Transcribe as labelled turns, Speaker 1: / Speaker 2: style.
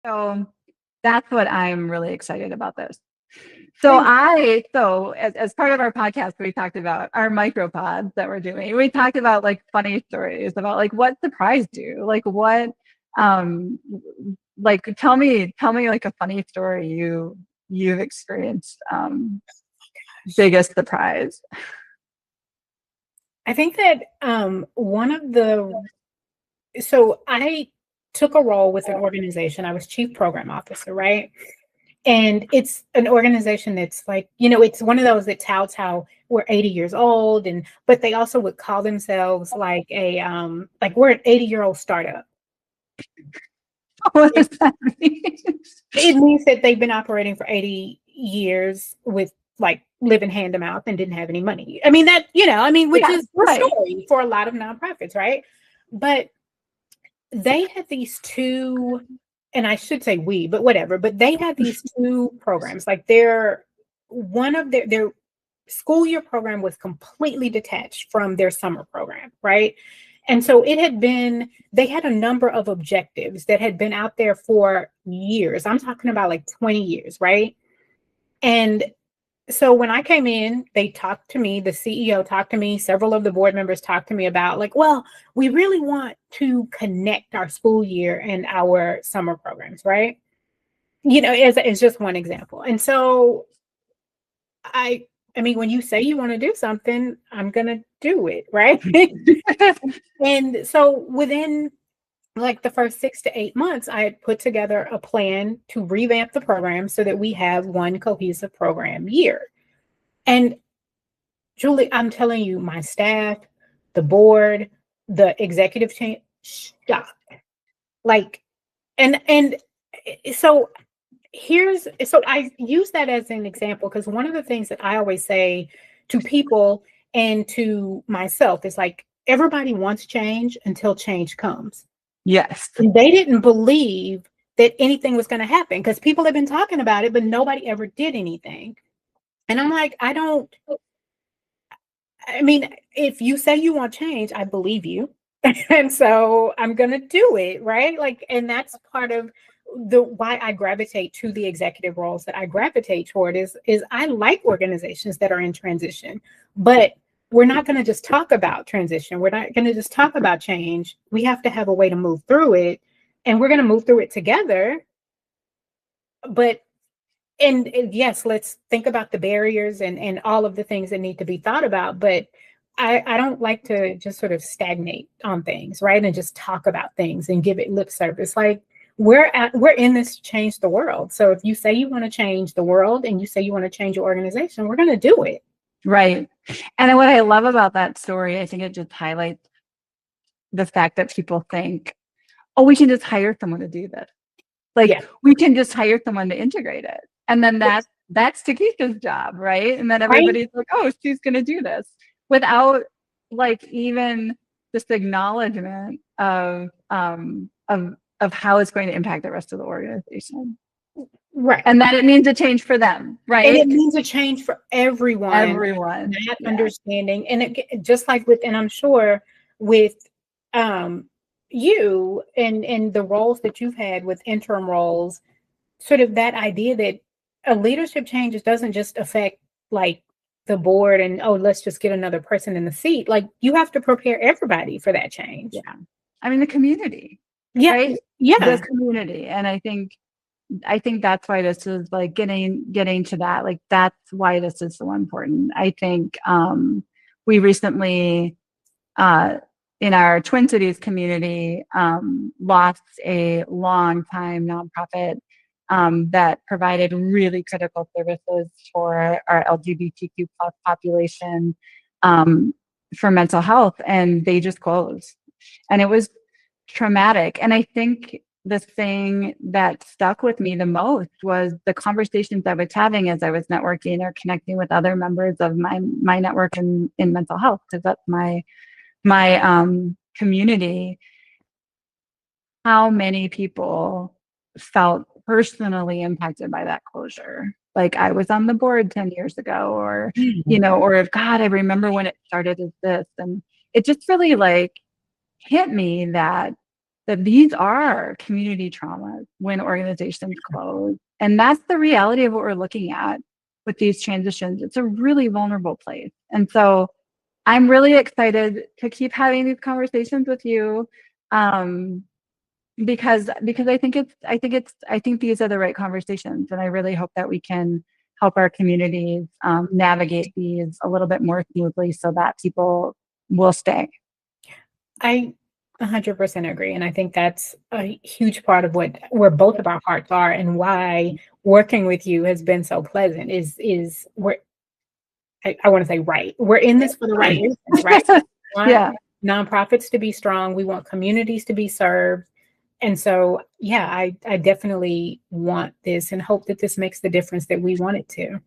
Speaker 1: So that's what I'm really excited about this.
Speaker 2: Same.
Speaker 1: So as part of our podcast, we talked about our micropods that we're doing. We talked about like funny stories about like what surprised you, like what, um, like tell me like a funny story you've experienced, biggest surprise.
Speaker 2: I think that so I took a role with an organization. I was chief program officer, right? And it's an organization that's like, it's one of those that touts how we're 80 years old, and but they also would call themselves like like we're an 80-year-old startup.
Speaker 1: What
Speaker 2: It,
Speaker 1: does that mean?
Speaker 2: it means that they've been operating for 80 years with like living hand to mouth and didn't have any money. I mean which
Speaker 1: Yeah,
Speaker 2: is the
Speaker 1: right.
Speaker 2: story for a lot of nonprofits, right? But they had these two, and I should say we, but whatever, but they had these two programs. Like one of their school year program was completely detached from their summer program, right? And so they had a number of objectives that had been out there for years. I'm talking about like 20 years, right? And so when I came in, they talked to me, the CEO talked to me, several of the board members talked to me about like, well, we really want to connect our school year and our summer programs, right? As just one example. And so I I mean, when you say you want to do something, I'm going to do it, right? And so within like the first 6 to 8 months, I had put together a plan to revamp the program so that we have one cohesive program year. And Julie, I'm telling you, my staff, the board, the executive team, shocked. Like, and so so I use that as an example because one of the things that I always say to people and to myself is like everybody wants change until change comes.
Speaker 1: Yes.
Speaker 2: And they didn't believe that anything was going to happen because people have been talking about it, but nobody ever did anything. And I'm like, I mean, if you say you want change, I believe you. And so I'm going to do it, right? Like, and that's part of the why I gravitate to the executive roles that I gravitate toward is I like organizations that are in transition, but we're not going to just talk about transition. We're not going to just talk about change. We have to have a way to move through it, and we're going to move through it together. But and yes, let's think about the barriers and all of the things that need to be thought about. But I don't like to just sort of stagnate on things, right? And just talk about things and give it lip service. Like we're in this to change the world. So if you say you want to change the world and you say you want to change your organization, we're going to do it.
Speaker 1: Right. And what I love about that story, I think it just highlights the fact that people think, oh, we can just hire someone to do this. Like
Speaker 2: Yeah.
Speaker 1: we can just hire someone to integrate it. And then that's TaKeisha's job, right? And then
Speaker 2: Right.
Speaker 1: everybody's like, oh, she's gonna do this without like even this acknowledgement of how it's going to impact the rest of the organization.
Speaker 2: Right.
Speaker 1: And that it means a change for them,
Speaker 2: And it
Speaker 1: right?
Speaker 2: means a change for everyone,
Speaker 1: Everyone.
Speaker 2: that
Speaker 1: Yeah.
Speaker 2: understanding. And it just like with, and I'm sure with um you and the roles that you've had with interim roles, sort of that idea that a leadership change doesn't just affect like the board and oh, let's just get another person in the seat. Like you have to prepare everybody for that change.
Speaker 1: Yeah. I mean the community,
Speaker 2: Yeah.
Speaker 1: right? The
Speaker 2: Yeah.
Speaker 1: community. And I think that's why this is like getting to that. Like that's why this is so important. I think we recently in our Twin Cities community lost a long time nonprofit that provided really critical services for our LGBTQ plus population for mental health, and they just closed. And it was traumatic. And I think the thing that stuck with me the most was the conversations I was having as I was networking or connecting with other members of my network in mental health, because that's my community. How many people felt personally impacted by that closure? Like I was on the board 10 years ago, or, or if God, I remember when it started as this. And it just really like hit me that that these are community traumas when organizations close. And that's the reality of what we're looking at with these transitions. It's a really vulnerable place. And so I'm really excited to keep having these conversations with you. Because I think these are the right conversations, and I really hope that we can help our communities navigate these a little bit more smoothly so that people will stay.
Speaker 2: I 100% agree. And I think that's a huge part of where both of our hearts are, and why working with you has been so pleasant is I want to say right. We're in this for the right reasons, right? We want
Speaker 1: Yeah.
Speaker 2: nonprofits to be strong. We want communities to be served. And so, yeah, I definitely want this and hope that this makes the difference that we want it to.